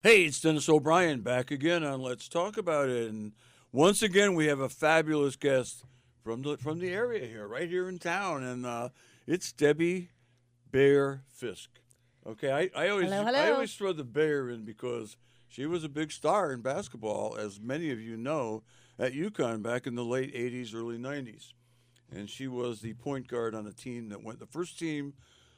Hey, it's Dennis O'Brien back again on Let's Talk About It. And once again, we have a fabulous guest from the area here, right here in town. And it's Debbie Bear Fisk. Okay, I always Hello, I hello. always throw the Bear in because she was a big star in basketball, as many of you know, at UConn back in the late 80s, early 90s. And she was the point guard on a team that went, the first team,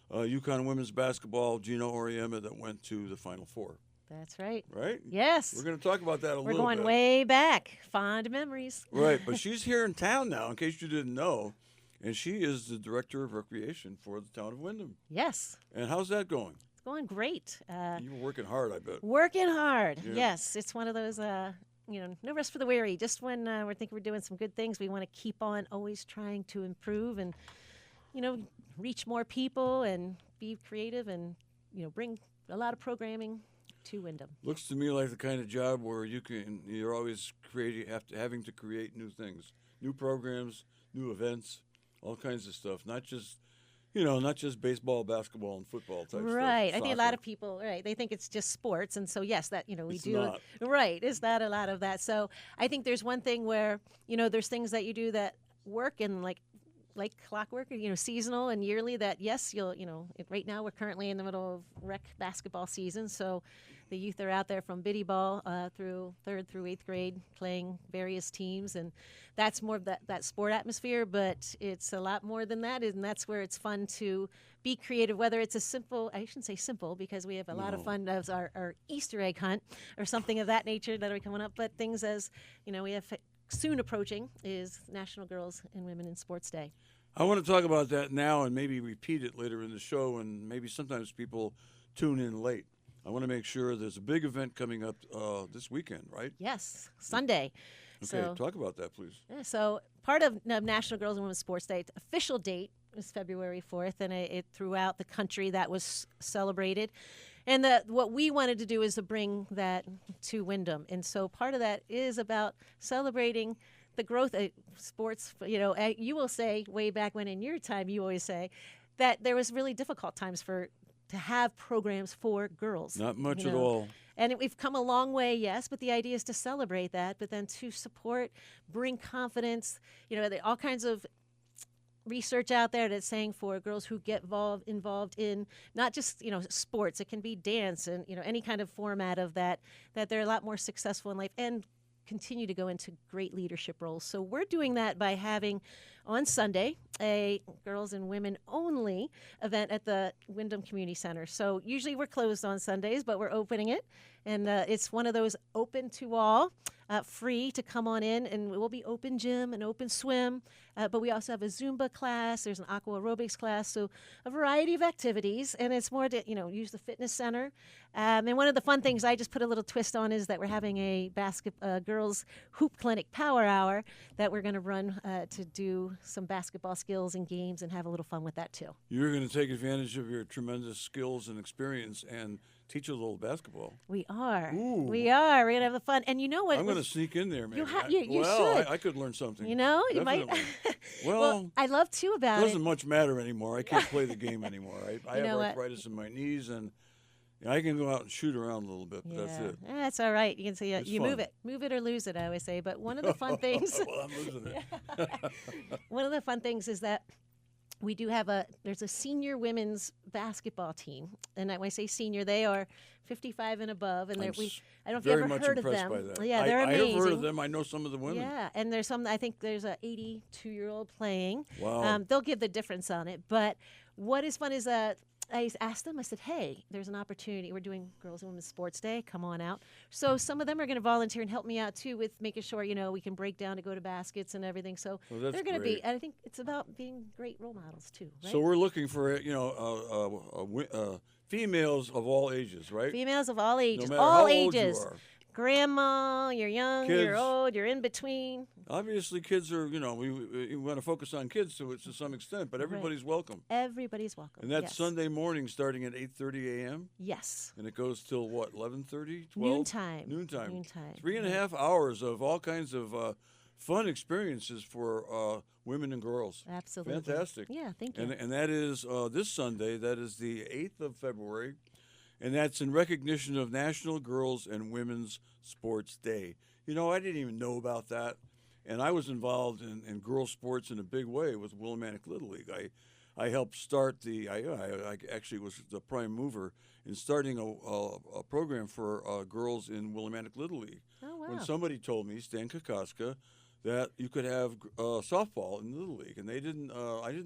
UConn women's basketball, Gino Auriemma, that went to the Final Four. That's right. Right? We're Yes. going to talk about that a We're little going bit. way back. Fond memories. Right, but she's here in town now, in case you didn't know, and she is the director of recreation for the town of Wyndham. Yes. And how's that going? It's going great. You were working hard, I bet. Working hard. Yeah. Yes. It's one of those, no rest for the weary. Just when we think we're doing some good things, we want to keep on always trying to improve and, reach more people and be creative and, bring a lot of programming to Wyndham. Looks to me like the kind of job where you're always having to create new things, new programs, new events, all kinds of stuff. Not just baseball, basketball, and football type stuff. Right. I think a lot Soccer. of people, right, they think it's just sports. And so, yes, that, we It's do. not. Right. Is that a lot of that? So I think there's one thing where, there's things that you do that work and like clockwork, seasonal and yearly that, yes, right now we're currently in the middle of rec basketball season. So the youth are out there from biddy ball through 3rd through 8th grade playing various teams. And that's more of that sport atmosphere, but it's a lot more than that. And that's where it's fun to be creative, whether it's a simple, I shouldn't say simple because we have a lot of fun as our Easter egg hunt or something of that nature that are coming up. But things as, we have soon approaching is National Girls and Women in Sports Day. I want to talk about that now and maybe repeat it later in the show, and maybe sometimes people tune in late. I want to make sure there's a big event coming up this weekend, right? Yes, Sunday. Okay, So, talk about that, please. so part of National Girls and Women's Sports Day, the official date is February 4th, and it throughout the country that was celebrated. And what we wanted to do is to bring that to Wyndham. And so part of that is about celebrating the growth of sports. You will say way back when in your time, you always say that there was really difficult times to have programs for girls. Not much you at know. all. And we've come a long way, yes, but the idea is to celebrate that, but then to support, bring confidence. All kinds of research out there that's saying for girls who get involved in not just sports, it can be dance and any kind of format of that they're a lot more successful in life and continue to go into great leadership roles. So we're doing that by having on Sunday a girls and women only event at the Wyndham Community Center. So usually we're closed on Sundays, but we're opening it. And it's one of those open to all, free to come on in. And it will be open gym and open swim. But we also have a Zumba class. There's an aqua aerobics class. So a variety of activities. And it's more to, use the fitness center. And one of the fun things I just put a little twist on is that we're having a girls hoop clinic power hour that we're going to run to do some basketball skills and games and have a little fun with that too. You're going to take advantage of your tremendous skills and experience and teach a little basketball. We are. Ooh. We are. We're going to have the fun. And you know what? I'm going to sneak in there, maybe. You well, should. I could learn something. You Definitely. might. Well, I love too about it it. doesn't much matter anymore. I can't play the game anymore. I have know what? arthritis in my knees, and I can go out and shoot around a little bit, but that's it. That's all right. You can say It's you fun. move it or lose it. I always say. But one of the fun things, Well, I'm losing it. one of the fun things is that we do have there's a senior women's basketball team, and when I say senior, they are 55 and above, and I don't know if you Very ever much heard of impressed them. by that. Yeah, they're I amazing. have heard of them. I know some of the women. Yeah, and I think there's a 82-year-old playing. Wow. They'll give the difference on it, but what is fun is I asked them, I said, hey, there's an opportunity. We're doing Girls and Women's Sports Day. Come on out. So some of them are going to volunteer and help me out, too, with making sure, we can break down to go to baskets and everything. So Well, that's they're going to great. be, I think it's about being great role models, too, right? So we're looking for females of all ages, right? Females of all ages. No matter all how ages. old you are. Grandma, you're young, Kids. you're old, you're in between. Obviously, kids are, we want to focus on kids to some extent, but everybody's welcome. Everybody's welcome. And that's yes. Sunday morning starting at 8:30 a.m.? Yes. And it goes till what, 11:30, 12? Noontime. Noontime. Noontime. 3.5 hours of all kinds of fun experiences for women and girls. Absolutely. Fantastic. Yeah, thank you. And that is this Sunday. That is the 8th of February. and that's in recognition of National Girls and Women's Sports Day. You know, I didn't even know about that, and I was involved in girls' sports in a big way with Willimantic Little League. I helped start I actually was the prime mover in starting a program for girls in Willimantic Little League. Oh, wow. When somebody told me, Stan Kokoska, that you could have softball in Little League, and I didn't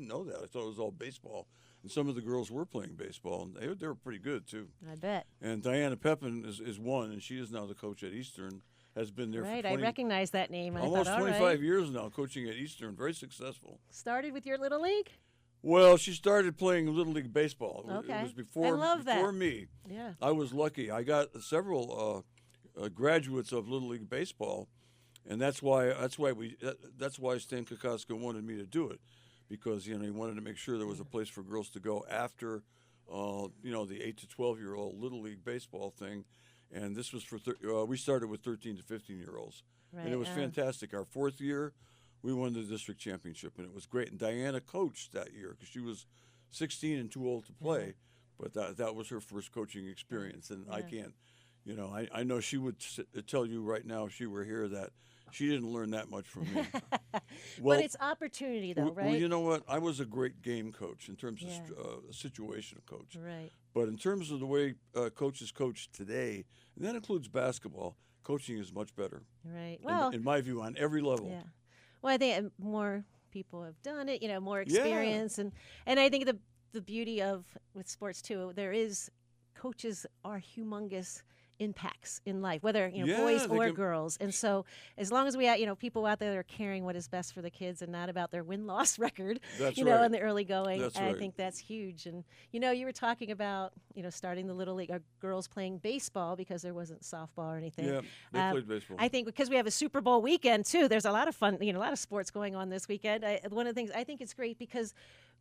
know that. I thought it was all baseball. And some of the girls were playing baseball, and they were pretty good, too. I bet. And Diana Pepin is one, and she is now the coach at Eastern, has been there Right, for I recognize that name. I almost thought, all 25 right. years now, coaching at Eastern, very successful. Started with your Little League? Well, she started playing Little League baseball. Okay. It was before, love that. before me. Yeah. I was lucky. I got several graduates of Little League baseball, and that's why Stan Kokoska wanted me to do it, because he wanted to make sure there was a place for girls to go after the 8 to 12-year-old Little League baseball thing, and this was for we started with 13 to 15-year-olds, Right. and it was fantastic. Our fourth year, we won the district championship, and it was great. And Diana coached that year because she was 16 and too old to play, but that was her first coaching experience, and I can't. I know she would tell you right now if she were here that she didn't learn that much from me. Well, but it's opportunity, though, right? Well, you know what? I was a great game coach in terms of situational coach. Right. But in terms of the way coaches coach today, and that includes basketball, coaching is much better. Right. Well, in my view, on every level. yeah. Well, I think more people have done it, more experience. And I think the beauty with sports, too, coaches are humongous impacts in life, whether boys or girls. And so as long as we have people out there that are caring what is best for the kids and not about their win-loss record, That's in right. the early going, That's I right. think that's huge. And you were talking about starting the Little League, or girls playing baseball because there wasn't softball or anything. Yeah, they played baseball. I think because we have a Super Bowl weekend too, there's a lot of fun, a lot of sports going on this weekend. One of the things I think it's great because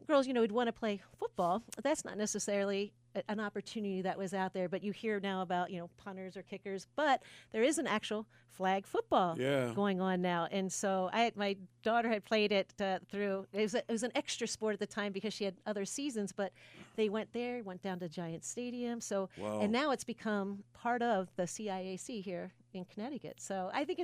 girls, would want to play football. That's not necessarily an opportunity that was out there, but you hear now about, punters or kickers, but there is an actual flag football going on now. And so my daughter had played it through, it was an extra sport at the time because she had other seasons, but they went down to Giant Stadium. So, and now it's become part of the CIAC here in Connecticut. So I think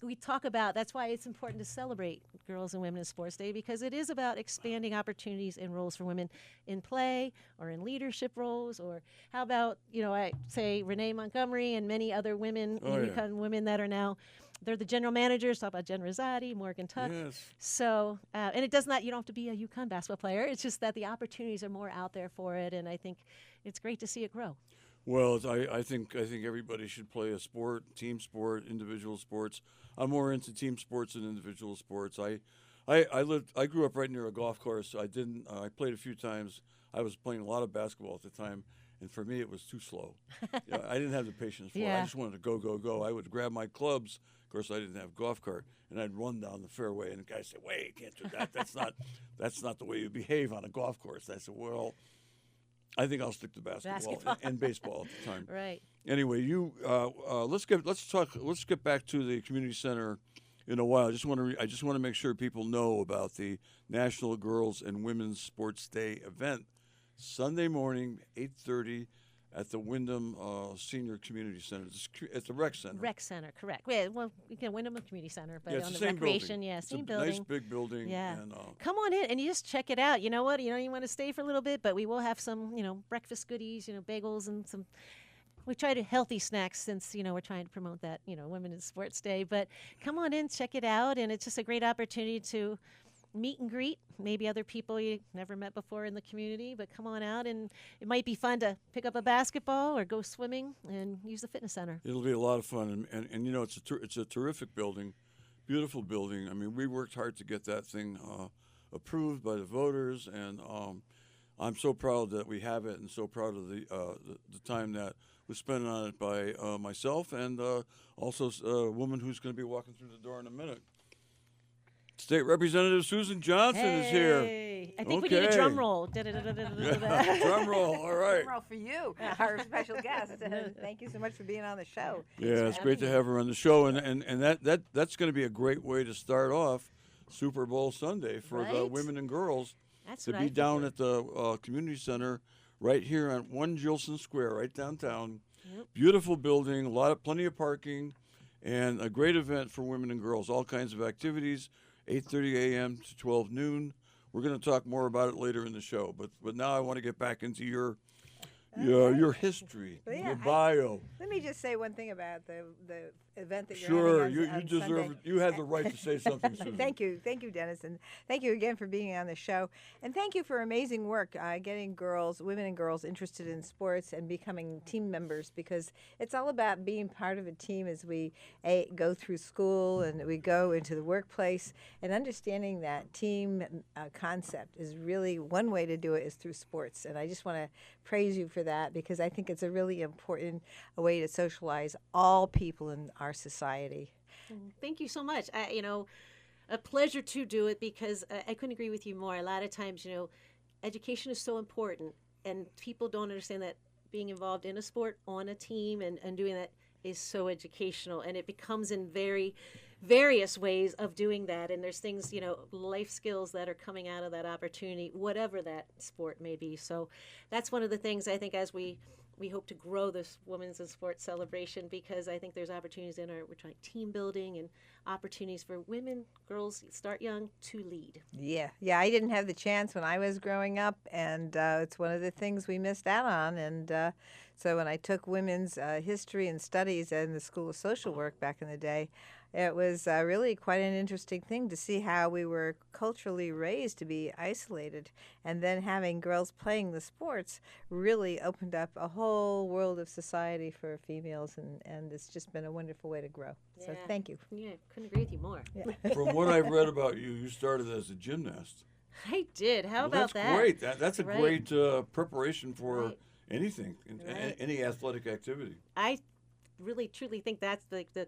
we talk about, that's why it's important to celebrate Girls and Women in Sports Day, because it is about expanding opportunities and roles for women in play or in leadership roles, or how about, I say Renee Montgomery and many other women, women that are now, they're the general managers. Talk about Jen Rosati, Morgan Tuck. Yes. So, and it does not, you don't have to be a UConn basketball player. It's just that the opportunities are more out there for it, and I think it's great to see it grow. Well, I think everybody should play a sport, team sport, individual sports. I'm more into team sports than individual sports. I grew up right near a golf course. I played a few times. I was playing a lot of basketball at the time, and for me it was too slow. I didn't have the patience for it. I just wanted to go. I would grab my clubs. Of course, I didn't have a golf cart, and I'd run down the fairway, and the guy said, "Wait, you can't do that. That's not the way you behave on a golf course." I said, "Well, I think I'll stick to basketball. And baseball at the time." Right. Anyway, let's get back to the community center in a while. I just want to make sure people know about the National Girls and Women's Sports Day event, Sunday morning, 8:30, at the Wyndham Senior Community Center. It's the rec center. Rec center, correct. Well, we can Wyndham Community Center, but it's on the the same recreation, building. same it's a building. Nice big building. Yeah. And, come on in and you just check it out. You know what? You want to stay for a little bit, but we will have some, breakfast goodies, bagels and some. We try to healthy snacks since, we're trying to promote that, Women in Sports Day. But come on in, check it out, and it's just a great opportunity to meet and greet maybe other people you never met before in the community, but come on out, and it might be fun to pick up a basketball or go swimming and use the fitness center. It'll be a lot of fun, and it's a terrific building, beautiful building. I mean, we worked hard to get that thing approved by the voters, and I'm so proud that we have it, and so proud of the time that was spent on it by myself and also a woman who's going to be walking through the door in a minute. State Representative Susan Johnson is here. I think we need a drum roll. Drum roll, all right. Drum roll for you, our special guest. Thank you so much for being on the show. Yeah, it's great to have her on the show, and that's going to be a great way to start off Super Bowl Sunday for the women and girls. That's to what be I down figured. at the community center right here on 1 Gilson Square, right downtown. Yep. Beautiful building, plenty of parking, and a great event for women and girls. All kinds of activities, 8:30 a.m. to 12 noon. We're going to talk more about it later in the show, but now I want to get back into your history, Well, yeah, your bio. Let me just say one thing about the event that you're Sure, having you on deserve Sunday. it. You have the right to say something, Susan. Thank you, Dennis, and thank you again for being on the show, and thank you for amazing work getting women and girls interested in sports and becoming team members, because it's all about being part of a team as we go through school and we go into the workplace, and understanding that team concept is really one way to do it is through sports, and I just want to praise you for that, because I think it's a really important way to socialize all people in our society. Thank you so much. A pleasure to do it, because I couldn't agree with you more. A lot of times, education is so important, and people don't understand that being involved in a sport, on a team, and doing that is so educational, and it becomes in very various ways of doing that. And there's things, life skills that are coming out of that opportunity, whatever that sport may be. So that's one of the things I think as we hope to grow this Women's in Sports celebration, because I think there's opportunities we're trying team building and opportunities for women, girls, start young, to lead. Yeah, I didn't have the chance when I was growing up, and it's one of the things we missed out on. And so when I took women's history and studies in the School of Social Work back in the day, it was really quite an interesting thing to see how we were culturally raised to be isolated, and then having girls playing the sports really opened up a whole world of society for females, and it's just been a wonderful way to grow. So thank you. Yeah, couldn't agree with you more. Yeah. From what I've read about you, you started as a gymnast. I did. How about that's that? Great. That's a Right. great preparation for Right. anything, any athletic activity. I really, truly think that's the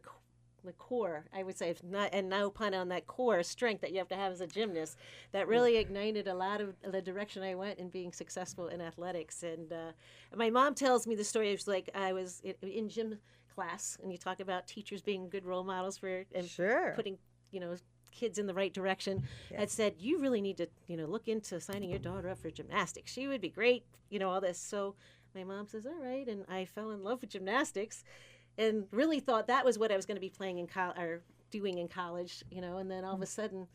core, I would say, if not, and no pun on that core strength that you have to have as a gymnast, that really ignited a lot of the direction I went in being successful in athletics. And my mom tells me the story. It was like I was in gym class, and you talk about teachers being good role models for and Sure. putting, kids in the right direction. Had said, you really need to, look into signing your daughter up for gymnastics. She would be great, all this. So my mom says, all right, and I fell in love with gymnastics, and really thought that was what I was going to be playing in or doing in college, and then all of a sudden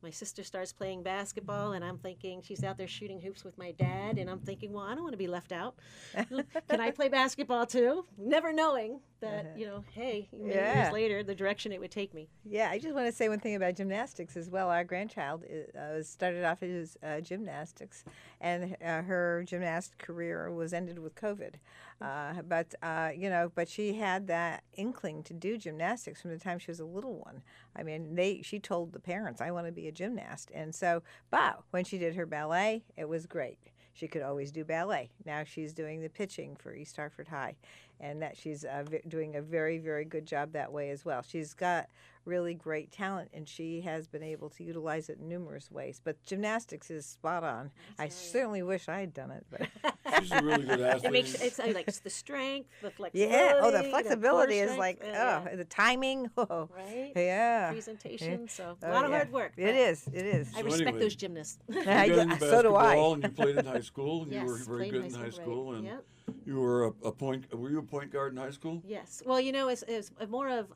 my sister starts playing basketball, and I'm thinking she's out there shooting hoops with my dad, and I'm thinking, well, I don't want to be left out. Can I play basketball too? Never knowing that, hey, many years later, the direction it would take me. Yeah, I just want to say one thing about gymnastics as well. Our grandchild started off as gymnastics, and her gymnast career was ended with COVID. But she had that inkling to do gymnastics from the time she was a little one. I mean, she told the parents, I want to be a gymnast. And so, but when she did her ballet, it was great. She could always do ballet. Now she's doing the pitching for East Hartford High, and that she's doing a very, very good job that way as well. She's got really great talent, and she has been able to utilize it in numerous ways. But gymnastics is spot on. I certainly wish I had done it. But She's a really good athlete. It's like the strength, the flexibility. yeah, the flexibility core is like, strength, the timing. Oh, right? yeah. Presentation. So Oh, a lot of yeah. hard work. It is. I So respect anyway, those gymnasts. You got into So do I. basketball, and you played in high school, and Yes, you were very played good in in high high school, school, right. and Yep. you were were you a point guard in high school? Yes. Well, it's more of,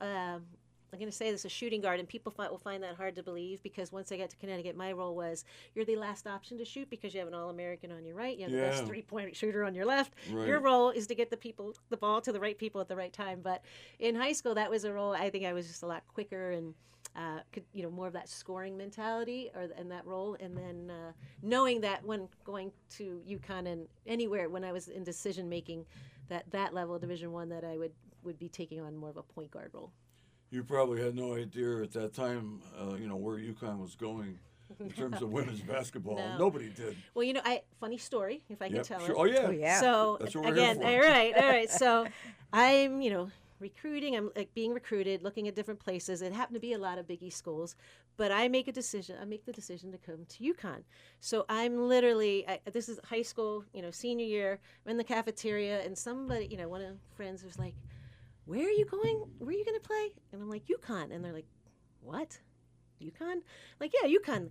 I'm going to say this, a shooting guard, and people will find that hard to believe, because once I got to Connecticut, my role was you're the last option to shoot, because you have an All-American on your right, you have the best Yeah. three-point shooter on your left. Right. Your role is to get the ball to the right people at the right time. But in high school, that was a role I think I was just a lot quicker and could more of that scoring mentality in that role, and then knowing that when going to UConn and anywhere when I was in decision making, that level of Division I, that I would be taking on more of a point guard role. You probably had no idea at that time, where UConn was going in terms of women's basketball. No. Nobody did. Well, funny story, if I can Yep, tell sure. it. Oh yeah. Oh, yeah. So That's what we're again, here for. all right. So I'm, recruiting. I'm like being recruited, looking at different places. It happened to be a lot of Big East schools, but I make the decision to come to UConn. So I'm literally, this is high school, senior year. I'm in the cafeteria, and somebody, one of my friends was like, "Where are you going? Where are you going to play?" And I'm like, "UConn." And they're like, "What? UConn?" Like, yeah, UConn.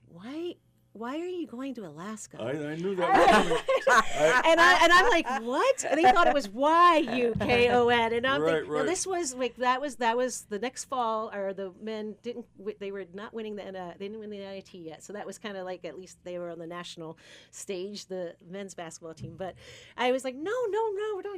Why why are you going to Alaska? I knew that. And I'm like, what? And they thought it was YUKON, and I'm Right, thinking, right. no, this was like that was the next fall, or the men they were not winning they didn't win the NIT yet, so that was kind of like at least they were on the national stage, the men's basketball team. But I was like, no,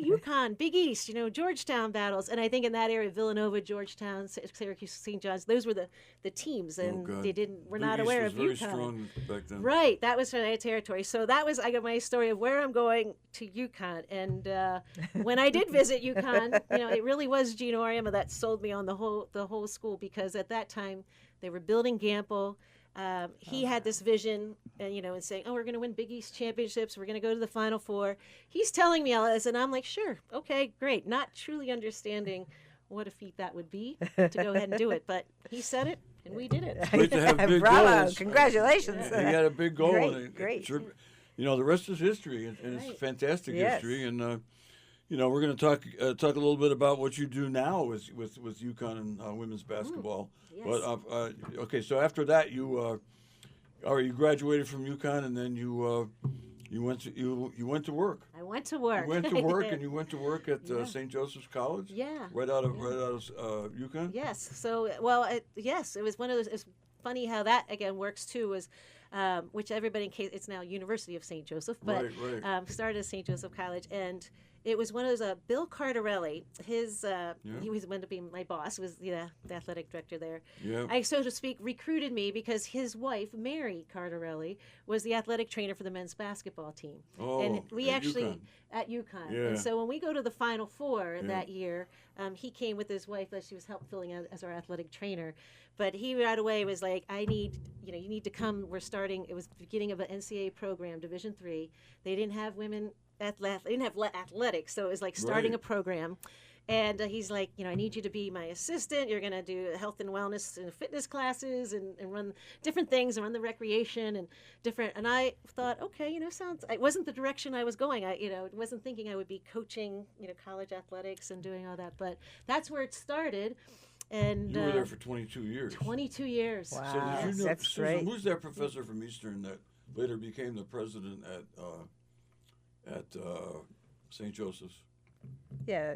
UConn, Big East, Georgetown battles, and I think in that area, Villanova, Georgetown, Syracuse, St. John's, those were the teams, and God. we're Big not East aware was of very UConn. strong back then. Right, that was my territory. So I got my story of where I'm going to UConn, and when I did visit UConn, it really was Gene Auriemma that sold me on the whole school, because at that time they were building Gamble. He had this vision, and saying, "Oh, we're going to win Big East championships. We're going to go to the Final Four." He's telling me all this, and I'm like, "Sure, okay, great." Not truly understanding what a feat that would be to go ahead and do it, but he said it, and we did it. Great to have big Bravo! goals. Congratulations. He had a big goal. Great, and it great. sure- the rest is history, and it's Right. fantastic Yes. history. And we're going to talk a little bit about what you do now with UConn and women's basketball. yes. But okay, so after that, you graduated from UConn, and then you went to work. I went to work. You went to work, and you went to work at St. Joseph's College. Yeah. Right out of UConn. Yes. So, yes, it was one of those. It's funny how that again works too. Was which everybody in case it's now University of St. Joseph, but Right. started at St. Joseph College, and it was one of those. Bill Cardarelli, he was went to be my boss. Was the athletic director there. Yeah. I, so to speak, recruited me because his wife, Mary Cardarelli, was the athletic trainer for the men's basketball team. Oh, and we at actually UConn. at UConn. Yeah. And so when we go to the Final Four that year, he came with his wife. She was filling out as our athletic trainer. But he right away was like, you need to come. We're starting. It was the beginning of an NCAA program, Division III. They didn't have women they didn't have athletics, so it was like starting Right. a program. And he's like, I need you to be my assistant. You're going to do health and wellness and fitness classes and run different things and run the recreation and different. And I thought, okay, it wasn't the direction I was going. I wasn't thinking I would be coaching, college athletics and doing all that. But that's where it started. And You were there for 22 years. 22 years. Wow. So did you know, That's Susan, great. who's that professor from Eastern that later became the president at St. Joseph's? Yeah,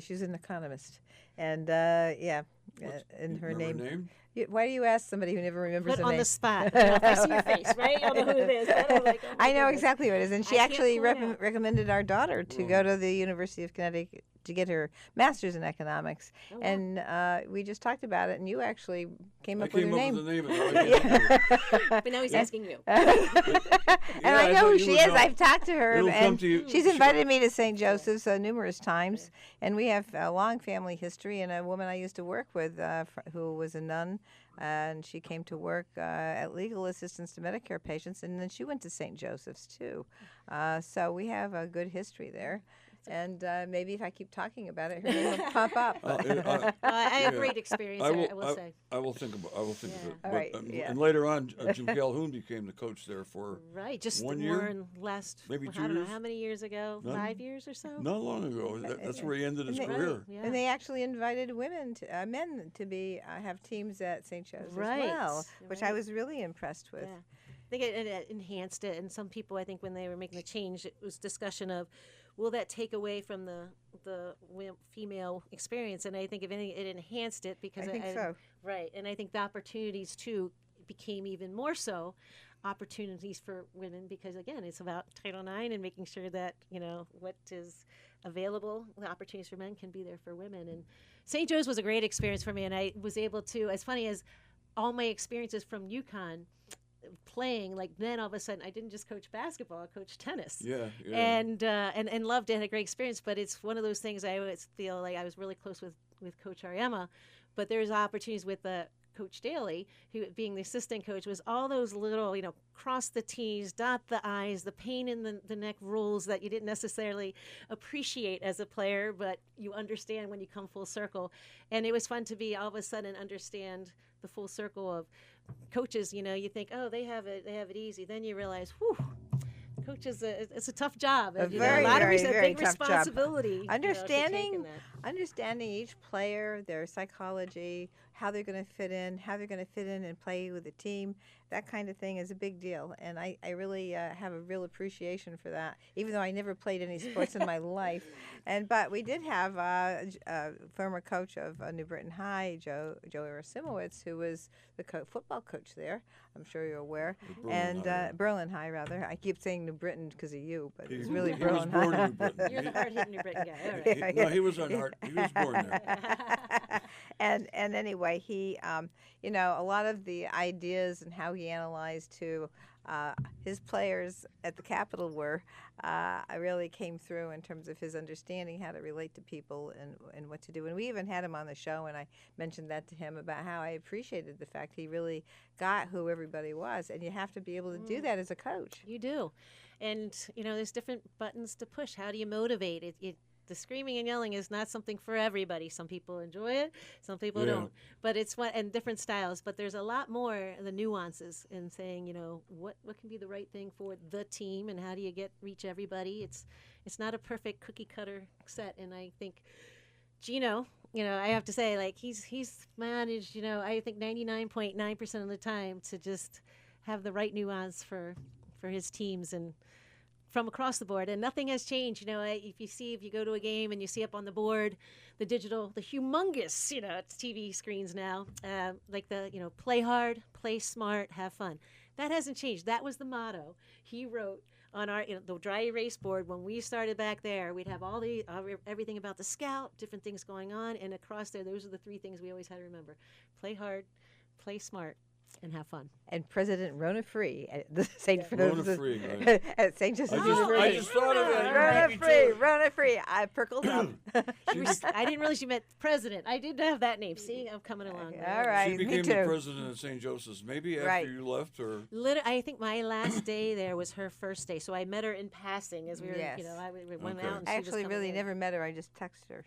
she's an economist, and and her Remember name. Why do you ask somebody who never remembers Put her on name? the spot. If I see your face, right? You'll know who it is. And I'm like, oh my I know goodness. exactly what it is, and she I can't actually pull it out. recommended our daughter to go to the University of Connecticut to get her master's in economics, Oh, wow. and we just talked about it, and you actually came I up with came her up name. with the name. And I can't But now he's asking you. And I know thought who you she would is. know. I've talked to her, It'll come and to you. she's invited me to St. Joseph's numerous times. And we have a long family history. And a woman I used to work with, who was a nun, and she came to work at Legal Assistance to Medicare Patients, and then she went to St. Joseph's too. So we have a good history there. And maybe if I keep talking about it, her name will pop up. I have great experience there, I will say. I will think of it. Yeah. All right, And later on, Jim Calhoun became the coach there for Right, just 1 more year? in last, Maybe I 2 don't know, years? how many years ago? None? 5 years or so? not long ago. That's where he ended his And they- career. Right, yeah. And they actually invited men to be have teams at St. Joe's Right, as well, which I right. was really impressed with. Yeah. I think it enhanced it, and some people, I think, when they were making the change, it was discussion of, will that take away from the female experience? And I think if anything, it enhanced it because I think so. Right, and I think the opportunities too became even more so opportunities for women because again, it's about Title IX and making sure that what is available, the opportunities for men can be there for women. And St. Joe's was a great experience for me, and I was able to, as funny as all my experiences from UConn playing, like then all of a sudden I didn't just coach basketball, I coached tennis. Yeah. And loved it, had a great experience. But it's one of those things I always feel like I was really close with Coach Auriemma, but there's opportunities with Coach Daly, who being the assistant coach, was all those little, cross the T's, dot the I's, the pain in the neck rules that you didn't necessarily appreciate as a player, but you understand when you come full circle. And it was fun to be all of a sudden understand the full circle of coaches. You think, oh, they have it easy. Then you realize, whew, Coach is it's a tough job. A and, very, a lot very, of very big tough job. responsibility. to take in Understanding, that. understanding each player, their psychology, how they're going to fit in, and play with the team. That kind of thing is a big deal, and I really have a real appreciation for that. Even though I never played any sports in my life, but we did have a former coach of New Britain High, Joey Rasimowitz, who was the football coach there. I'm sure you're aware. Berlin High, rather. I keep saying New Britain because of you, but it's really he Berlin was born High. in New Britain. You're the hard-hitting New Britain guy. All right. No, he was on heart. He was born there. and anyway, he, a lot of the ideas and how he analyzed who his players at the Capitol were, I really came through in terms of his understanding how to relate to people and what to do. And we even had him on the show, and I mentioned that to him about how I appreciated the fact he really got who everybody was. And you have to be able to do that as a coach. You do. And, there's different buttons to push. How do you motivate? The screaming and yelling is not something for everybody. Some people enjoy it, some people don't. But it's and different styles. But there's a lot more the nuances in saying, what can be the right thing for the team, and how do you reach everybody? It's not a perfect cookie cutter set. And I think Gino, I have to say, like he's managed, I think 99.9% of the time to just have the right nuance for his teams and from across the board, and nothing has changed. If you go to a game and you see up on the board the humongous, it's TV screens now, like play hard, play smart, have fun. That hasn't changed. That was the motto he wrote on our the dry erase board when we started back there. We'd have all the everything about the scout, different things going on, and across there, those are the three things we always had to remember: play hard, play smart, and have fun. And President Rona Free at the St. Rona Free, right. at St. Joseph's I University. just thought of that. Rona Free. I perkled up. I didn't realize you meant president. I did have that name. See, I'm coming along. All right, She me became too. the president of St. Joseph's maybe after you left, or I think my last day there was her first day, so I met her in passing as we were, Yes. we went Okay. out. And I she was actually coming really in. never met her. I just texted her.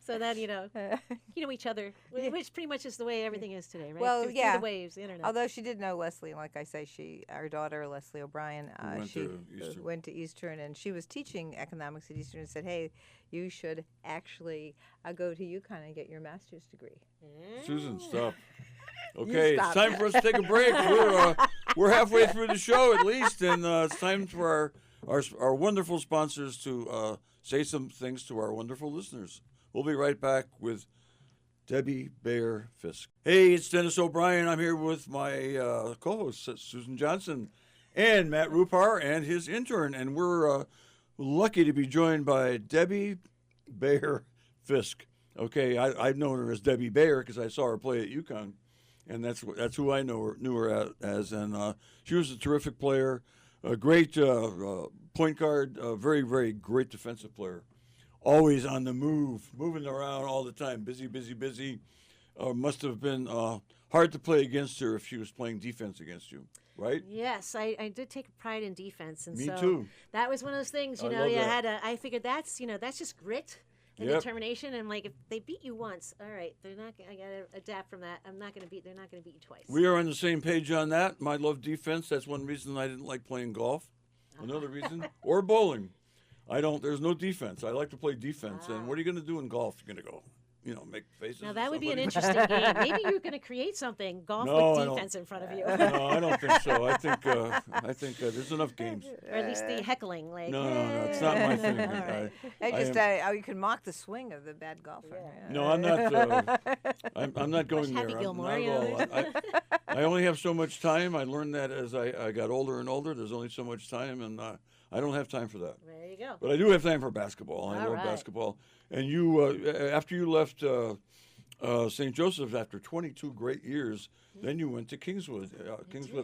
So then, each other, which pretty much is the way everything is today, right? Well, through yeah. the waves, the internet. Although she did know Leslie, like I say, our daughter Leslie O'Brien, she went to Eastern, and she was teaching economics at Eastern, and said, "Hey, you should actually go to UConn and get your master's degree." Susan, stop. Okay, stop. it's time for us to take a break. We're halfway through the show at least, and it's time for our wonderful sponsors to say some things to our wonderful listeners. We'll be right back with Debbie Bayer Fisk. Hey, it's Dennis O'Brien. I'm here with my co-host, Susan Johnson, and Matt Rupar and his intern, and we're lucky to be joined by Debbie Bayer Fisk. Okay, I've known her as Debbie Bayer because I saw her play at UConn, and that's who I knew her as. And she was a terrific player, a great point guard, a very, very great defensive player. Always on the move, moving around all the time, busy. Must have been hard to play against her if she was playing defense against you, right? Yes, I did take pride in defense, and Me so too. that was one of those things. I love that. I figured that's just grit and Yep. determination. And like if they beat you once, all right, they're not. I gotta adapt from that. They're not gonna beat you twice. We are on the same page on that. I love defense. That's one reason I didn't like playing golf. Another reason, or bowling. There's no defense. I like to play defense. And what are you going to do in golf? You're going to go, make faces. Now at that would be an somebody? interesting game. Maybe you're going to create something golf No, I with don't. defense in front of you, No, I don't think so. I think there's enough games. or at least the heckling. Like, No, it's not my thing. All right. You can mock the swing of the bad golfer. No, I'm not. I'm not going Happy there. Gilmore, Not at all. I only have so much time. I learned that as I got older and older. There's only so much time, and I don't have time for that. There you go. But I do have time for basketball. I All love right. basketball. And you, after you left St. Joseph's after 22 great years, then you went to Kingswood,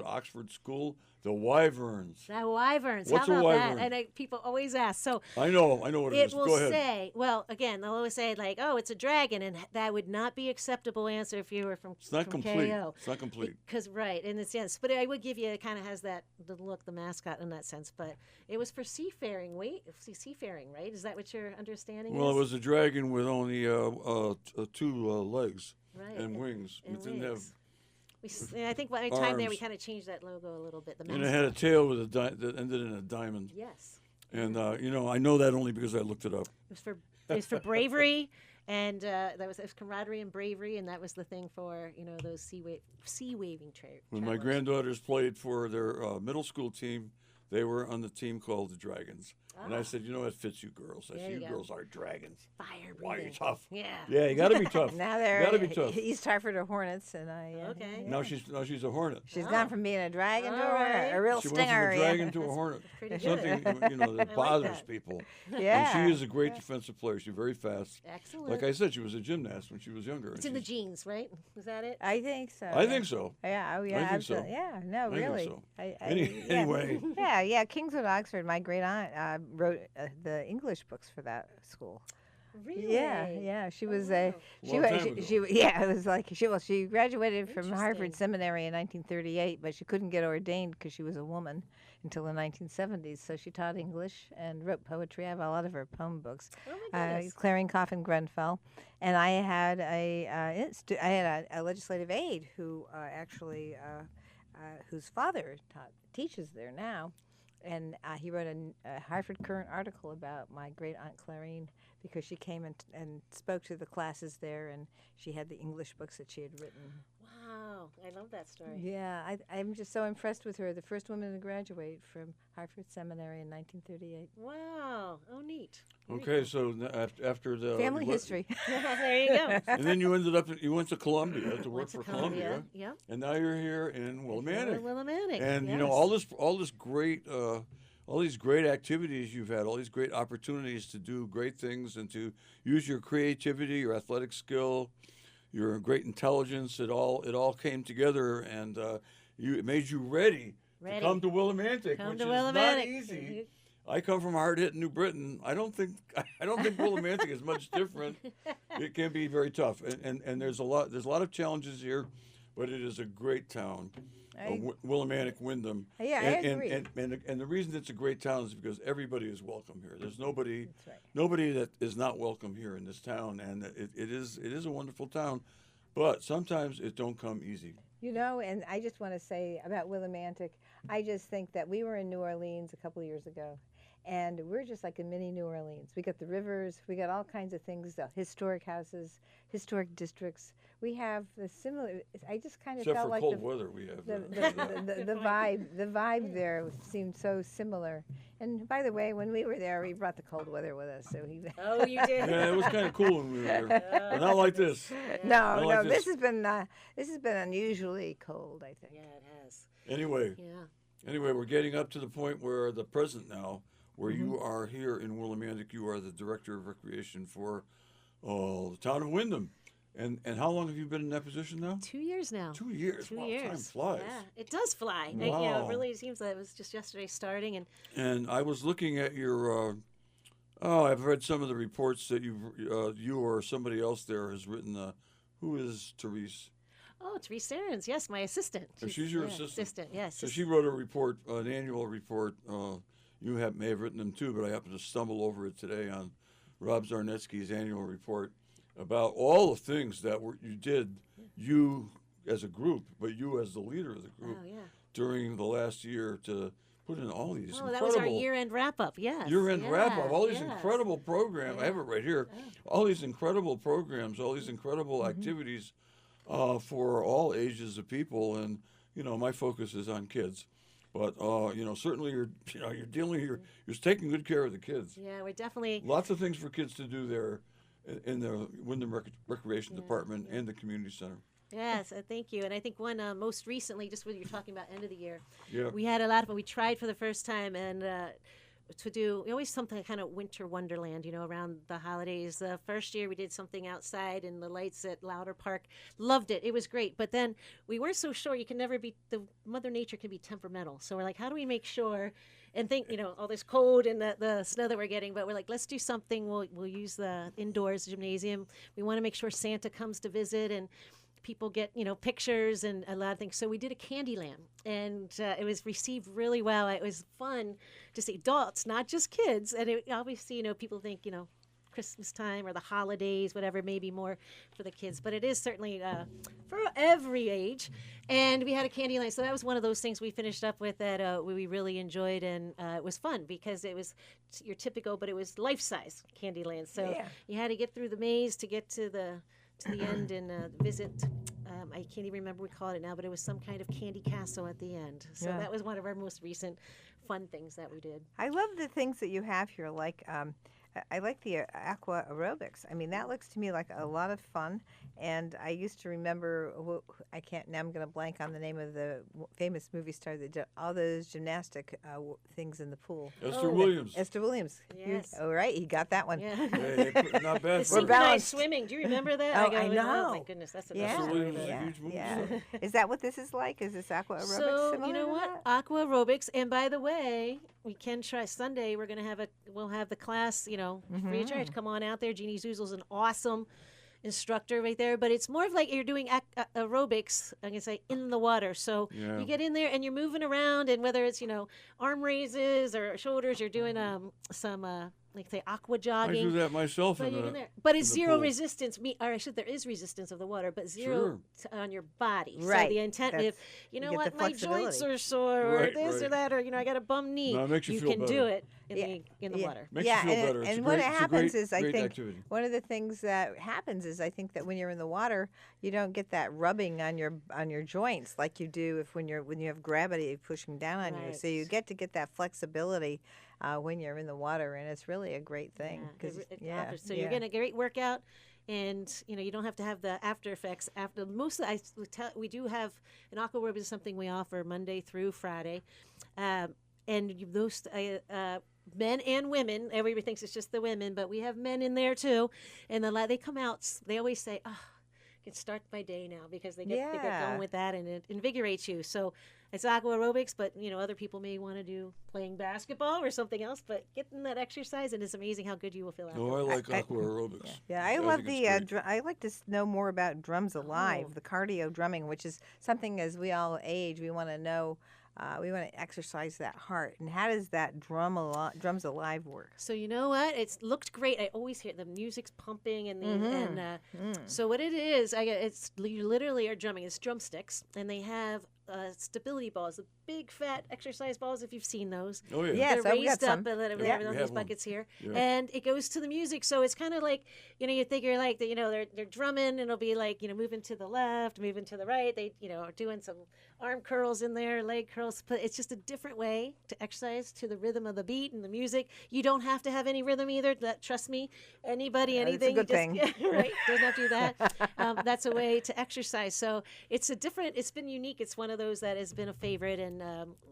Oxford School, the Wyverns. The Wyverns. What's How a about wyvern? that? And people always ask. So I know what it is. will Go ahead. say, well, again, they'll always say like, "Oh, it's a dragon," and that would not be acceptable answer if you were from It's not from complete. KO. It's not complete. Because in the sense, but I would give you, it kind of has the look, the mascot in that sense. But it was for seafaring. Seafaring, right? Is that what your understanding Well, is? it was a dragon with only two legs Right. and wings. And It didn't have wings. I think by my time there, we Arms. kind of changed that logo a little bit. The And it had a mascot. tail with that ended in a diamond. Yes. And I know that only because I looked it up. It was for bravery, and it was camaraderie and bravery, and that was the thing for those sea waving When my granddaughters played for their middle school team, they were on the team called the Dragons. And I said, it fits you girls. I There said, you you go. girls are dragons. Fire Why are you breathing. tough? Yeah. Yeah, you got to be tough. Now You they're got to be tough. East Hartford or Hornets, and Okay. Now she's a hornet. she's gone from being a dragon to All right. a real She stinger. went from a dragon to a hornet. pretty good. Something that I like bothers that. people. Yeah. And she is a great defensive player. She's very fast. Excellent. Like I said, she was a gymnast when she was younger. It's and in the she's- genes, right? Was that it? I think so. I think so. Yeah. Oh, yeah. think so. absolutely. Yeah. No, I think really. so. Yeah. Anyway, Yeah. Kingswood, Oxford. My great aunt wrote the English books for that school. Really? Yeah. She was wow. Long time ago. yeah. It was like she graduated from Harvard Interesting. Seminary in 1938, but she couldn't get ordained because she was a woman until the 1970s. So she taught English and wrote poetry. I have a lot of her poem books. Oh my goodness. Claring Coffin Grenfell, and I had a legislative aide who whose father teaches there now, and he wrote a Harvard Current article about my great aunt Clarine because she came and spoke to the classes there, and she had the English books that she had written. Wow. I love that story. Yeah, I'm just so impressed with her. The first woman to graduate from Harvard Seminary in 1938. Wow. Oh, neat. Very okay, so after the Family you went- history. there you go. and then you you went to Columbia to work Went to for Columbia, Yep. and now you're here in Willimantic. Willimantic. And yes. all this great, all these great activities you've had, all these great opportunities to do great things and to use your creativity, your athletic skill, your great intelligence. It all came together, and it made you ready to come to Willimantic, Come which to is not Willimantic. easy. I come from hard-hitting New Britain. I don't think Willimantic is much different. It can be very tough, and there's a lot of challenges here, but it is a great town. Willimantic, Wyndham. Yeah, I agree. And the reason it's a great town is because everybody is welcome here. There's nobody That's right. nobody that is not welcome here in this town, and it is a wonderful town, but sometimes it don't come easy. And I just want to say about Willimantic, I just think that we were in New Orleans a couple of years ago, and we're just like a mini New Orleans. We got the rivers, we got all kinds of things, historic houses, historic districts. We have the similar. I just kind of Except felt for like cold weather, we have. the vibe there seemed so similar. And by the way, when we were there, we brought the cold weather with us. So he. Oh, you did. Yeah, it was kind of cool when we were there, but not like this. No, like this this. has been unusually cold, I think. Yeah, it has. Anyway, Yeah. we're getting up to the point where the present now, where you are here in Willimantic, you are the director of recreation for the town of Wyndham. And how long have you been in that position now? 2 years now. 2 years. 2 Wow, years. time flies. Yeah, it does fly. Wow. It really seems that it was just yesterday starting, and And I was looking at your. I've read some of the reports that you or somebody else there has written. Who is Therese? Therese Aarons, yes, my assistant. Oh, she's your assistant. Yes. So she wrote a report, an annual report. You may have written them too, but I happened to stumble over it today on Rob Zarnetsky's annual report about all the things that you did, you as a group, but you as the leader of the group Oh, yeah. during the last year to put in all these Oh, incredible that was our year-end wrap-up. Yes. year-end wrap-up, all these yes. incredible programs. I have it right here. All these incredible programs, all these incredible Mm-hmm. activities for all ages of people. And my focus is on kids, but certainly you're taking good care of the kids. Yeah, we're definitely. Lots of things for kids to do there in the Wyndham Recreation Department and the community center. Yes, thank you. And I think one most recently, just when you're talking about end of the year, Yeah. we had a lot of. We tried for the first time and. To do always something kind of winter wonderland, around the holidays. The first year we did something outside in the lights at Louder Park. Loved it. It was great. But then we weren't so sure. You can never be, the Mother Nature can be temperamental. So we're like, how do we make sure and think, all this cold and the snow that we're getting, but we're like, let's do something. We'll use the indoors gymnasium. We want to make sure Santa comes to visit and people get, pictures and a lot of things. So we did a Candyland, and it was received really well. It was fun to see adults, not just kids. And it, obviously, people think, Christmas time or the holidays, whatever, maybe more for the kids. But it is certainly for every age. And we had a candy line. So that was one of those things we finished up with that we really enjoyed. And it was fun because it was your typical, but it was life-size candy land. So you had to get through the maze to get to the end and visit. I can't even remember what we called it now, but it was some kind of candy castle at the end. So that was one of our most recent fun things that we did. I love the things that you have here. Like I like the aqua aerobics. I mean, that looks to me like a lot of fun. And I used to remember, I can't, now I'm going to blank on the name of the famous movie star that did all those gymnastic things in the pool. Esther Williams. Esther Williams. Yes. All right, he got that one. Yeah. Hey, not bad. Synchronized balanced. swimming. Do you remember that? Oh, go, I know. Oh, my goodness. That's a Yeah. Esther Williams is a yeah, huge movie yeah. star. Is that what this is like? Is this aqua aerobics So similar you know to what? that? Aqua aerobics. And by the way, we can try Sunday. We'll have the class, free of charge. Come on out there. Jeannie Zuzel's an awesome instructor right there, but it's more of like you're doing aerobics, I'm gonna say, in the water. So Yeah. you get in there and you're moving around, and whether it's arm raises or shoulders, you're doing some like say aqua I jogging. do that myself. But, In you the, can there. But it's in the zero pool. resistance. Or actually, there is resistance of the water, but zero on your body. Right. So the intent That's- is, you know get what, the my joints flexibility. are sore, or Right, this or right. that, or I got a bum knee. No, it makes you feel can better. do it Yeah, in the water. Makes yeah, you feel and, better. It's and a what great, it's a happens great, is, I great think activity. one of the things that happens is, I think that when you're in the water, you don't get that rubbing on your joints like you do when you have gravity pushing down on you. So you Right. get that flexibility when you're in the water, and it's really a great thing. So you're getting a great workout, and you don't have to have the after effects. After most, we do have an aqua aerobics is something we offer Monday through Friday, and those. Men and women, everybody thinks it's just the women, but we have men in there too. And they come out, they always say, I can start my day now, because they get going with that, and it invigorates you. So it's aqua aerobics, but other people may want to do playing basketball or something else, but getting that exercise, and it's amazing how good you will feel after. No, I like aqua aerobics. Yeah, I I love think it's great. I like to know more about Drums Alive, Oh. the cardio drumming, which is something as we all age, we want to know. We want to exercise that heart. And how does that Drums Alive work? So you know what? It's looked great. I always hear the music's pumping so what it is, you literally are drumming. It's drumsticks, and they have stability balls, the big fat exercise balls, if you've seen those. Oh yeah. Yeah. They're so we got raised up some. and then Yeah. on We these have one. buckets here, Yeah. and it goes to the music. So it's kind of like you think you're like they're drumming, and it'll be like moving to the left, moving to the right. They are doing some arm curls in there, leg curls, but it's just a different way to exercise to the rhythm of the beat and the music. You don't have to have any rhythm either. Trust me, anybody, Yeah, that's a anything, good you thing. just, right? Doesn't have to do that. That's a way to exercise. So it's been unique. It's one of those that has been a favorite, and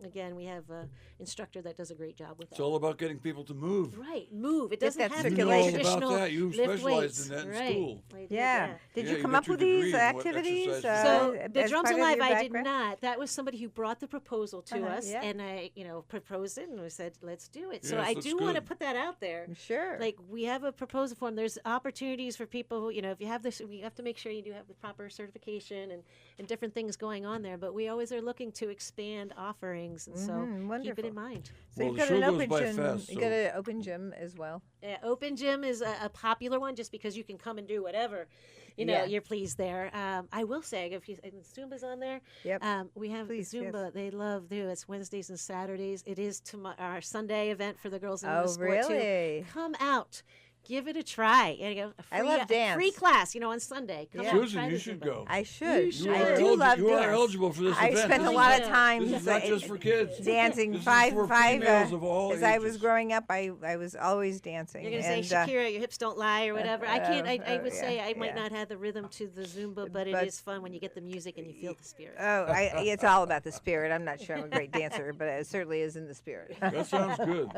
again, we have an instructor that does a great job with It's that. all about getting people to move. Right, move. It Get doesn't that have to be You know circulation. all about traditional that. You lift specialized weights. in that in Right. school. I did, Yeah. Did Yeah, you you come got up your with these degree in what activities? exercises So the as Drums part of Alive, your I did background? not. That was somebody who brought the proposal to us, yeah. and I, proposed it, and we said, let's do it. So Yes, I that's do want to good. put that out there. Sure. Like, we have a proposal form. There's opportunities for people who, if you have this, we have to make sure you do have the proper certification and different things going on there. But we always are looking to expand offerings, and so keep it wonderful. in mind. So Well, you've the got show an goes open by gym. fast, You got so- an open gym as well. Open gym is a popular one, just because you can come and do whatever, Yeah. you're pleased there. I will say, if Zumba's on there, Yep. we have Please, Zumba. yes. They love it's Wednesdays and Saturdays. It is our Sunday event for the girls in Oh, the sport really? too. Come out. Give it a try. And a free, I love a dance. free class, on Sunday. Come Yeah. out, Susan, try you the should Zumba. go. I should. should. I You do are love you dance. are eligible for this I event. spent a This lot Yeah. of time This is not just for kids. dancing. This is five, for five. females of all as I was ages. growing up, I was always dancing. You're gonna and, say Shakira, your hips don't lie, or whatever. I can't. I would yeah, say I might yeah. not have the rhythm to the Zumba, but But- it is fun when you get the music and you feel the spirit. it's all about the spirit. I'm not sure I'm a great dancer, but it certainly is in the spirit. That sounds good.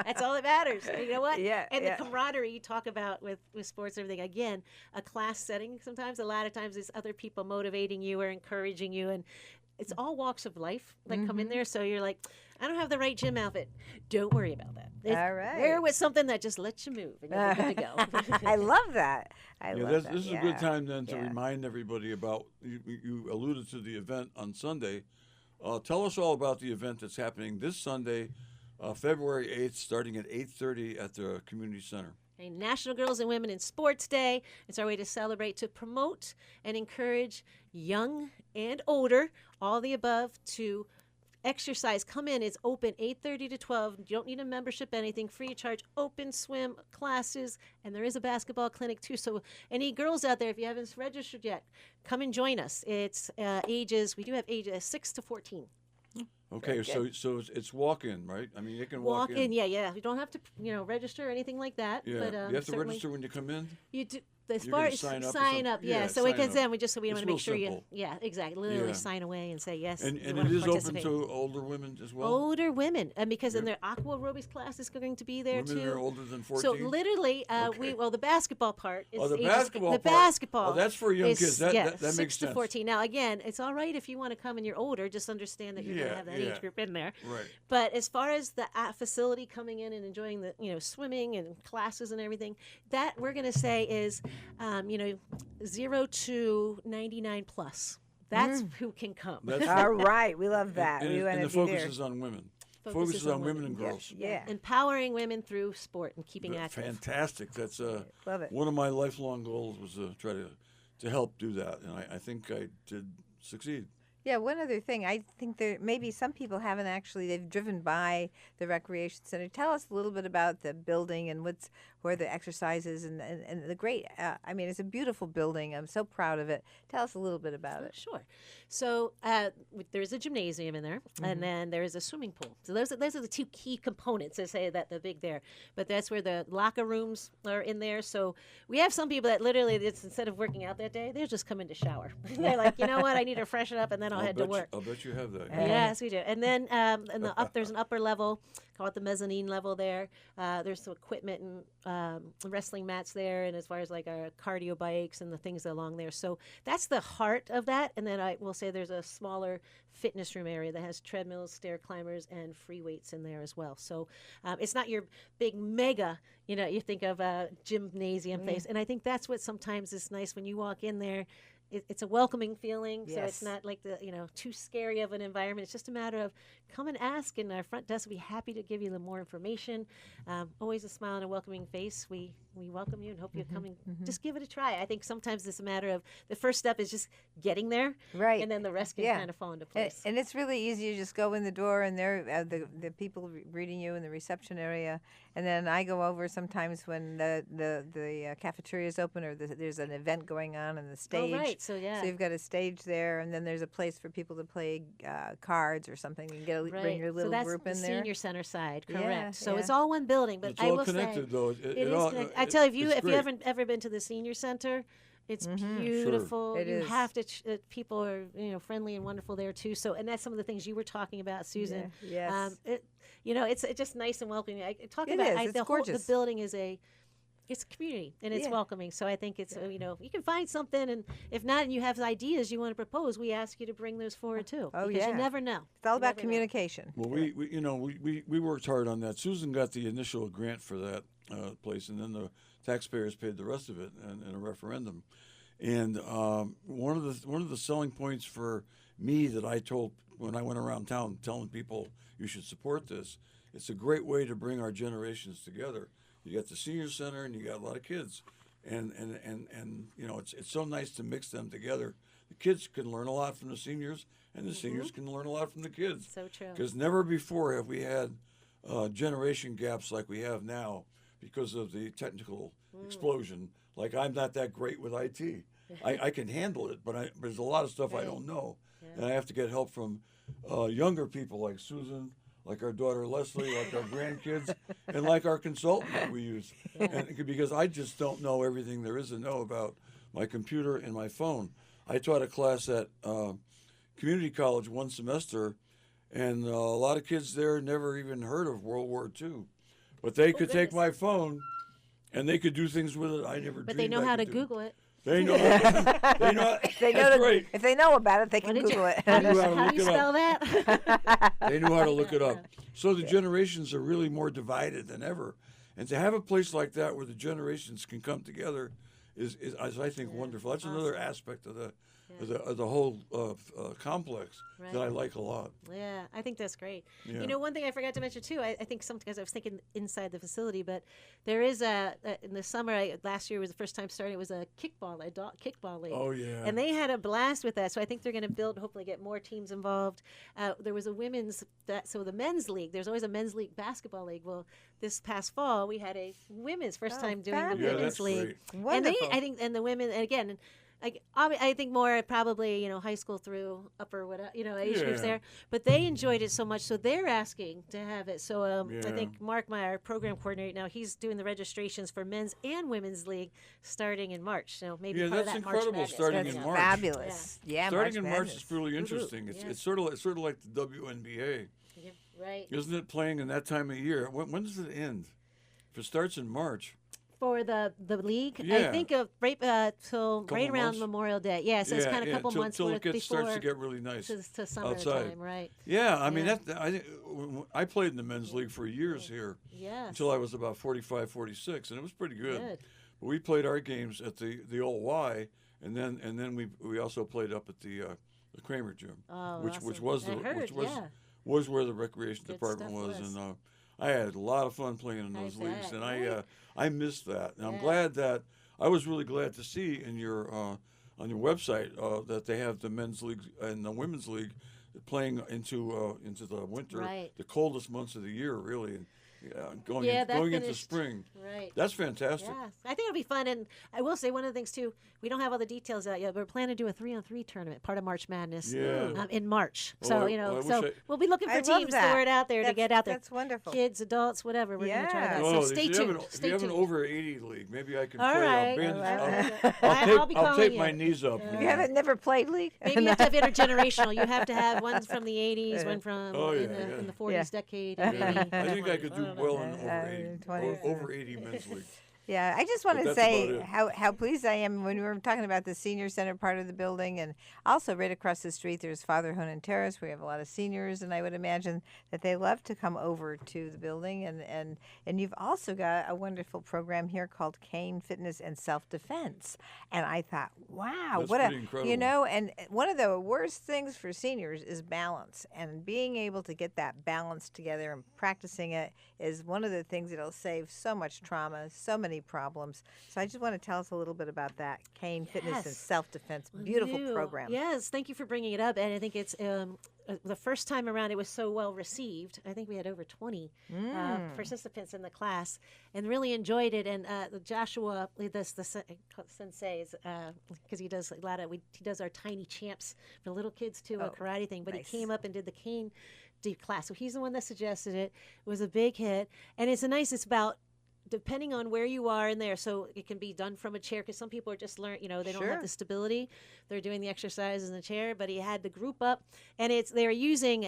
That's all that matters. You know what? Yeah, And yeah. the camaraderie you talk about with sports and everything. Again, a class setting sometimes, a lot of times, it's other people motivating you or encouraging you. And it's all walks of life that come in there. So you're like, I don't have the right gym outfit. Don't worry about that. All right. Wear with something that just lets you move and you're good to go. I love that. I Yeah, love that. this is a yeah. good time then to Yeah. remind everybody about. You alluded to the event on Sunday. Tell us all about the event that's happening this Sunday, February 8th, starting at 8:30 at the community center. Okay, National Girls and Women in Sports Day. It's our way to celebrate, to promote and encourage young and older, all the above, to exercise. Come in. It's open 8:30 to 12. You don't need a membership, anything. Free of charge. Open swim classes. And there is a basketball clinic, too. So any girls out there, if you haven't registered yet, come and join us. It's we do have ages 6 to 14. Okay, so it's walk-in, right? I mean, you can walk in. Yeah. You don't have to, register or anything like that. Yeah, But, you have to register when you come in? You do. As You're far gonna as sign up or sign something? up, Yeah, so it sign gets up. in. We want to It's make real sure simple. exactly. Literally Yeah. sign away and say yes. And you it wanna is open participate. to older women as well? Older women, and because in their aqua aerobics class is going to be there Women too. that are older than 14? So literally, Okay. the basketball part is the ages- basketball the part. basketball. Oh, that's for young is, kids. That makes 6 to sense. 14. Now again, it's all right if you want to come and you're older. Just understand that you're going to have that age group in there. Right. But as far as the facility coming in and enjoying the swimming and classes and everything, that we're going to say is 0 to 99 plus. That's who can come. That's All right, we love that. And, We want and to the be focus there. is on women. Focuses on women and Yeah, girls. yeah. Empowering women through sport and keeping active. Fantastic. That's Love it. one of my lifelong goals was to try to help do that, and I think I did succeed. Yeah, one other thing. I think there maybe some people haven't they've driven by the recreation center. Tell us a little bit about the building and where the exercises and the great, it's a beautiful building. I'm so proud of it. Tell us a little bit about it. Sure. So there's a gymnasium in there, and then there is a swimming pool. So those are the two key components. I say that the big there, but that's where the locker rooms are in there. So we have some people that literally, instead of working out that day, they'll just come in to shower. They're like, you know what, I need to freshen up, and then I'll head to work. I'll bet you have that. Yes, we do. And then there's an upper level, call it the mezzanine level there. There's some equipment and wrestling mats there, and as far as like our cardio bikes and the things along there. So that's the heart of that. And then I will say there's a smaller fitness room area that has treadmills, stair climbers, and free weights in there as well. So it's not your big mega, you think of a gymnasium place. And I think that's what sometimes is nice when you walk in there. It's a welcoming feeling, so it's Yes. not like too scary of an environment. It's just a matter of come and ask, and our front desk will be happy to give you the more information. Always a smile and a welcoming face. We welcome you and hope you're coming. Just give it a try. I think sometimes it's a matter of the first step is just getting there, Right. and then the rest can Yeah. kind of fall into place. And it's really easy. You just go in the door, and they're the people greeting you in the reception area. And then I go over sometimes when the cafeteria is open or there's an event going on the stage. Oh, right. So yeah. So you've got a stage there, and then there's a place for people to play cards or something. You can bring your little so that's group the in there. senior center side, correct? Yeah, so yeah. it's all one building, but It's I all will connected, say though. it is connected. I tell you, it's if you great. haven't ever been to the senior center, it's beautiful. It you is. have to. People are friendly and wonderful there too. So, and that's some of the things you were talking about, Susan. Yeah, yes. It's just nice and welcoming. I talk It about is. It's the gorgeous. building is it's a community and it's Yeah. welcoming. So I think it's you can find something, and if not, and you have ideas you want to propose, we ask you to bring those forward too. Oh, because yeah. you never know. It's all You about never know. communication. Well, we worked hard on that. Susan got the initial grant for that place, and then the taxpayers paid the rest of it in a referendum. And one of the selling points for me that I told when I went around town telling people you should support this, it's a great way to bring our generations together. You got the senior center, and you got a lot of kids, and it's so nice to mix them together. The kids can learn a lot from the seniors, and the seniors can learn a lot from the kids. So true. Because never before have we had generation gaps like we have now because of the technical explosion. Like, I'm not that great with IT. I can handle it, but there's a lot of stuff I don't know, and I have to get help from younger people like Susan, like our daughter Leslie, like our grandkids, and like our consultant that we use. And because I just don't know everything there is to know about my computer and my phone. I taught a class at community college one semester, and a lot of kids there never even heard of World War II. But they could take my phone, and they could do things with it I never But dreamed they know I how to could do. Google it. They know. They know. That's right. If they know about it, they can What did you- Google it. How do you, How to how look do you it up. spell that? They knew how to look it up. So the generations are really more divided than ever. And to have a place like that where the generations can come together is I think wonderful. That's another aspect of the Yeah. of the whole complex Right. that I like a lot. Yeah, I think that's great. Yeah. You know, one thing I forgot to mention too. I think because I was thinking inside the facility, but there is in the summer. Last year was the first time starting. It was a adult kickball league. Oh yeah. And they had a blast with that. So I think they're going to hopefully get more teams involved. There was a the men's league. There's always a men's league basketball league. Well, this past fall we had a women's first time doing the fabulous. Yeah, women's that's league. great. Wonderful. And the women, and again, I think more probably high school through upper whatever age groups Yeah. there, but they enjoyed it so much, so they're asking to have it. So I Yeah. think Mark, our program coordinator now, he's doing the registrations for men's and women's league starting in March. So maybe Yeah, part of that's that March incredible, Madness starting That's in coming up. March. fabulous. Yeah, Starting in March Madness. is really interesting. It's Yeah. it's sort of like the WNBA, Yeah, right. isn't it? Playing in that time of year. When does it end? If it starts in March. For the league, I Yeah. think of right till Couple right around months? Memorial Day. Yeah, so it's kind of a couple months till worth it starts before to get really nice. to summer outside. time, right? Yeah, I mean Yeah. I think I played in the men's league for years here Yes. until I was about 45, 46, and it was pretty good. Good. But we played our games at the old Y, and then we also played up at the Kramer gym, Oh, which awesome. was I heard, which was yeah. was where the recreation Good department stuff was, was. and I had a lot of fun playing in I those leagues, bet, and right. I missed that, and I'm Yeah. glad that I was really glad to see in your on your website that they have the men's league and the women's league playing into the winter, Right. the coldest months of the year, really, and going Yeah, that into finished- spring. Right. That's fantastic. Yeah, I think it'll be fun, and I will say one of the things too. We don't have all the details out yet, but we're planning to do a 3-on-3 tournament, part of March Madness, Yeah. in March. Oh, So I wish so I- we'll be looking for I love teams to that. wear it out there to get out there. That's wonderful. Kids, adults, whatever. We're going to try that. Yeah. So Oh, stay if you tuned. have an, if Stay you have an tuned. over 80 league, maybe I can All play. right. I'll, band, I love I'll be I'll calling take you. my knees up. You haven't never played league? Maybe you have to have intergenerational. You have to have one from the 80s, one from Oh, in, yeah, the, yeah. in the 40s Yeah. decade. And Yeah. maybe I think I 20s. could do don't know. well in over 80, 20s. over 80 men's league. Yeah, I just want But to that's say about it. how pleased I am when we were talking about the senior center part of the building, and also right across the street there's Father Honan Terrace. We have a lot of seniors, and I would imagine that they love to come over to the building. And you've also got a wonderful program here called Kane Fitness and Self Defense. And I thought, wow, That's what a pretty incredible. you know. And one of the worst things for seniors is balance, and being able to get that balance together and practicing it is one of the things that'll save so much trauma, so many problems. So I just want to tell us a little bit about that Kane Fitness and Yes. Self Defense. Beautiful New. program. Yes, thank you for bringing it up. And I think it's the first time around it was so well received. I think we had over 20 participants in the class and really enjoyed it. And Joshua, the sensei, because he does a lot of he does our tiny champs for little kids too, a Oh, karate thing. But nice. he came up and did the cane class, so he's the one that suggested it. It was a big hit, and it's It's about depending on where you are in there, so it can be done from a chair because some people are just they don't Sure. have the stability. They're doing the exercises in the chair, but he had the group up, and they're using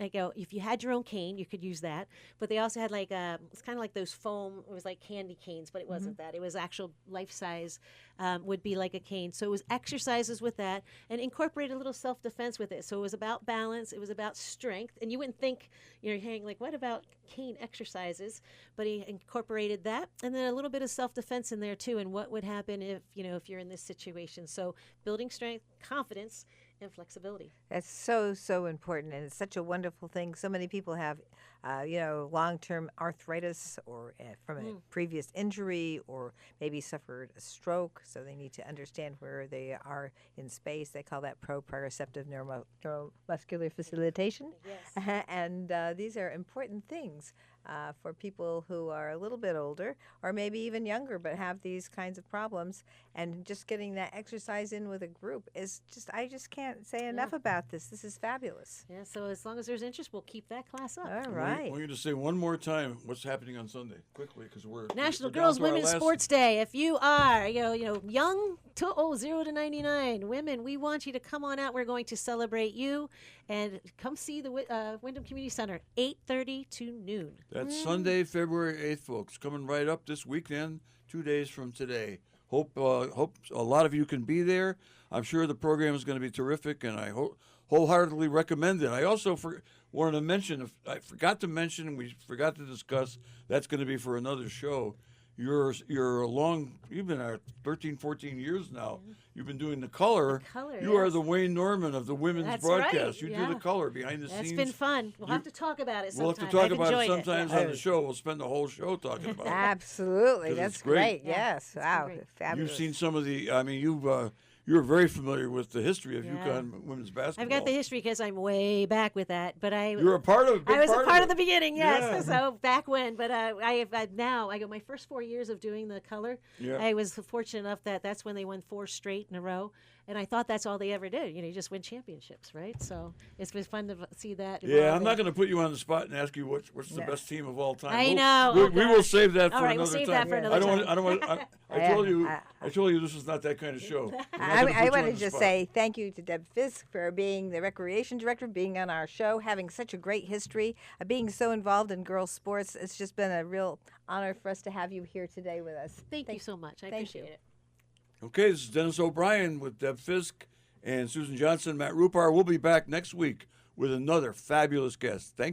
if you had your own cane, you could use that. But they also had it's kind of like those foam. It was like candy canes, but it wasn't that. It was actual life size. Would be like a cane. So it was exercises with that, and incorporate a little self defense with it. So it was about balance. It was about strength, and you wouldn't think you're hearing what about cane exercises? But he incorporated that, and then a little bit of self defense in there too. And what would happen if you're in this situation? So building strength, confidence, and flexibility. That's so important, and it's such a wonderful thing. So many people have, long-term arthritis or from a previous injury, or maybe suffered a stroke. So they need to understand where they are in space. They call that proprioceptive neuromuscular facilitation. Yes. And these are important things for people who are a little bit older, or maybe even younger, but have these kinds of problems. And just getting that exercise in with a group is I just can't say enough about this. This is fabulous. Yeah. So as long as there's interest, we'll keep that class up. All right. We're going to say one more time what's happening on Sunday, quickly, because we're National we're down Girls to our Women's last- Sports Day. If you are, young to 0 to 99 women, we want you to come on out. We're going to celebrate you, and come see the Wyndham Community Center, 8:30 to noon. That's Sunday, February 8th, folks. Coming right up this weekend, 2 days from today. Hope a lot of you can be there. I'm sure the program is going to be terrific, and I wholeheartedly recommend it. I also wanted to mention, I forgot to mention, we forgot to discuss, that's going to be for another show, you're along. You've been at 13, 14 years now. You've been doing the color. color, You are yes. the Wayne Norman of the women's That's broadcast. right, You yeah. do the color behind the That's scenes. been fun. We'll have to talk about it sometime. We'll have to talk I've about it enjoyed sometimes on the show. We'll spend the whole show talking about it. Absolutely, 'Cause that's it's great. great. Yeah, Yes, been wow, great. fabulous. You've seen some of the. I mean, you're very familiar with the history of Yeah. UConn women's basketball. I've got the history because I'm way back with that, but You're a part of. A big I was a part of it. the beginning, yes. Yeah. So back when, but I got my first 4 years of doing the color. Yeah. I was fortunate enough that's when they won 4 straight in a row, and I thought that's all they ever did. You just win championships, right? So it's been fun to see that. Yeah, I'm evolve not and- going to put you on the spot and ask you what's the Yeah. best team of all time. I We'll- know. We, Oh, we will gosh. save that for All right, another we'll save time. that for another I don't time. Want, I don't want. I Yeah, told you. I- I told you this is not that kind of show. I'm not I gonna put you want on to the just spot. say thank you to Deb Fisk for being the recreation director, being on our show, having such a great history, being so involved in girls' sports. It's just been a real honor for us to have you here today with us. Thank you so much. I thank appreciate you. it. Okay, this is Dennis O'Brien with Deb Fisk and Susan Johnson, Matt Rupar. We'll be back next week with another fabulous guest. Thank